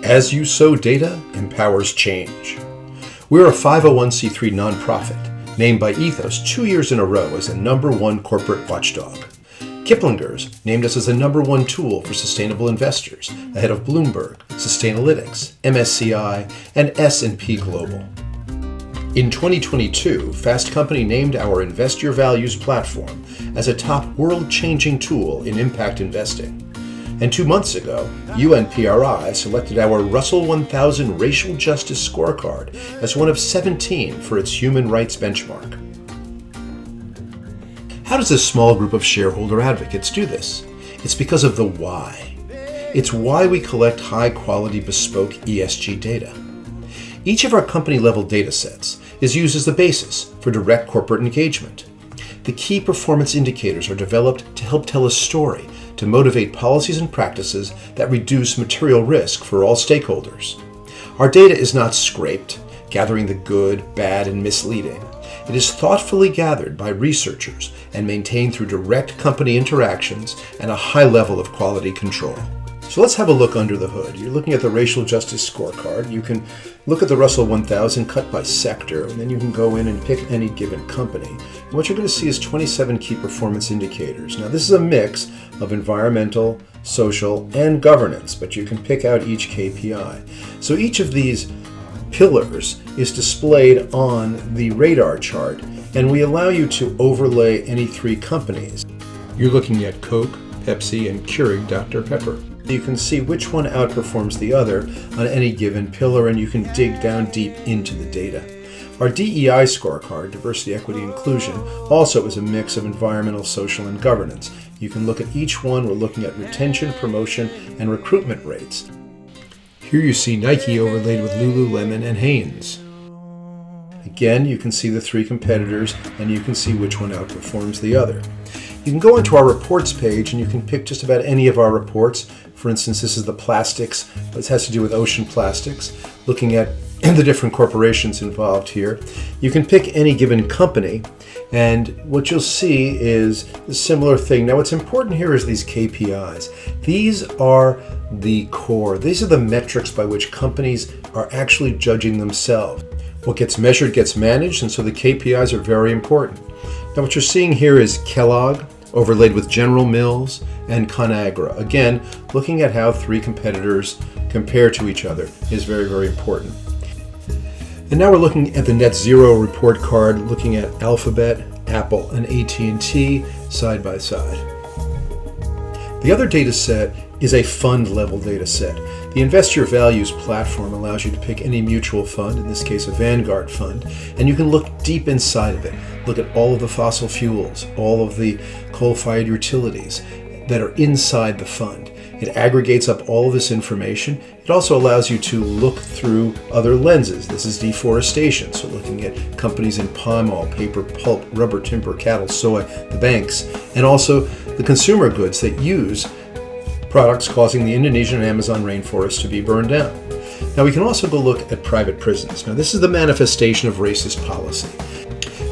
As You Sow data empowers change. We're a 501c3 nonprofit named by Ethos 2 years in a row as the #1 corporate watchdog. Kiplinger's named us as the #1 tool for sustainable investors, ahead of Bloomberg, Sustainalytics, MSCI, and S&P Global. In 2022, Fast Company named our Invest Your Values platform as a top world-changing tool in impact investing. And 2 months ago, UNPRI selected our Russell 1000 Racial Justice Scorecard as one of 17 for its human rights benchmark. How does this small group of shareholder advocates do this? It's because of the why. It's why we collect high-quality bespoke ESG data. Each of our company-level data sets is used as the basis for direct corporate engagement. The key performance indicators are developed to help tell a story, to motivate policies and practices that reduce material risk for all stakeholders. Our data is not scraped, gathering the good, bad, and misleading. It is thoughtfully gathered by researchers and maintained through direct company interactions and a high level of quality control. So let's have a look under the hood. You're looking at the Racial Justice Scorecard. You can look at the Russell 1000 cut by sector, and then you can go in and pick any given company. And what you're going to see is 27 key performance indicators. Now, this is a mix of environmental, social, and governance, but you can pick out each KPI. So each of these pillars is displayed on the radar chart, and we allow you to overlay any 3 companies. You're looking at Coke, Pepsi, and Keurig Dr. Pepper. You can see which one outperforms the other on any given pillar, and you can dig down deep into the data. Our DEI scorecard, Diversity, Equity, Inclusion, also is a mix of environmental, social, and governance. You can look at each one. We're looking at retention, promotion, and recruitment rates. Here you see Nike overlaid with Lululemon and Hanes. Again, you can see the 3 competitors, and you can see which one outperforms the other. You can go into our reports page and you can pick just about any of our reports. For instance, this is the plastics. This has to do with ocean plastics, looking at the different corporations involved here. You can pick any given company, and what you'll see is a similar thing. Now, what's important here is these KPIs. These are the core. These are the metrics by which companies are actually judging themselves. What gets measured gets managed, and so the KPIs are very important. Now, what you're seeing here is Kellogg, overlaid with General Mills and ConAgra. Again, looking at how 3 competitors compare to each other is very, very important. And now we're looking at the net zero report card, looking at Alphabet, Apple, and AT&T side by side. The other data set is a fund level data set. The Invest Your Values platform allows you to pick any mutual fund, in this case a Vanguard fund, and you can look deep inside of it. Look at all of the fossil fuels, all of the coal-fired utilities that are inside the fund. It aggregates up all of this information. It also allows you to look through other lenses. This is deforestation, so looking at companies in palm oil, paper, pulp, rubber, timber, cattle, soy, the banks, and also the consumer goods that use products causing the Indonesian and Amazon rainforest to be burned down. Now, we can also go look at private prisons. Now, this is the manifestation of racist policy.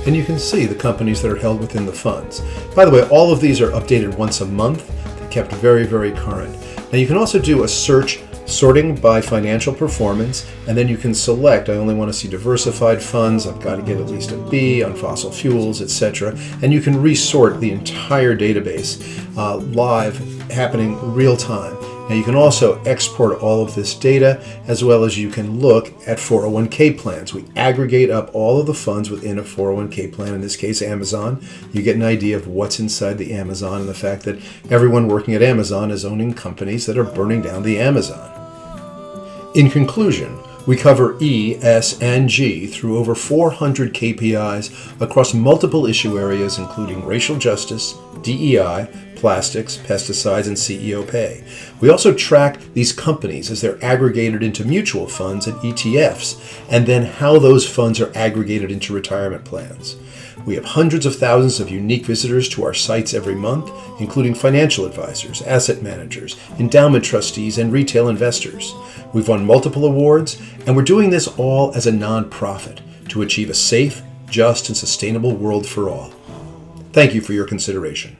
And you can see the companies that are held within the funds. By the way, all of these are updated once a month. They're kept very, very current. Now, you can also do a search sorting by financial performance, and then you can select, I only want to see diversified funds, I've got to get at least a B on fossil fuels, etc. And you can resort the entire database live, happening real time. Now, you can also export all of this data, as well as you can look at 401k plans. We aggregate up all of the funds within a 401k plan, in this case Amazon. You get an idea of what's inside the Amazon and the fact that everyone working at Amazon is owning companies that are burning down the Amazon. In conclusion, we cover E, S, and G through over 400 KPIs across multiple issue areas, including racial justice, DEI, plastics, pesticides, and CEO pay. We also track these companies as they're aggregated into mutual funds and ETFs, and then how those funds are aggregated into retirement plans. We have hundreds of thousands of unique visitors to our sites every month, including financial advisors, asset managers, endowment trustees, and retail investors. We've won multiple awards, and we're doing this all as a nonprofit to achieve a safe, just, and sustainable world for all. Thank you for your consideration.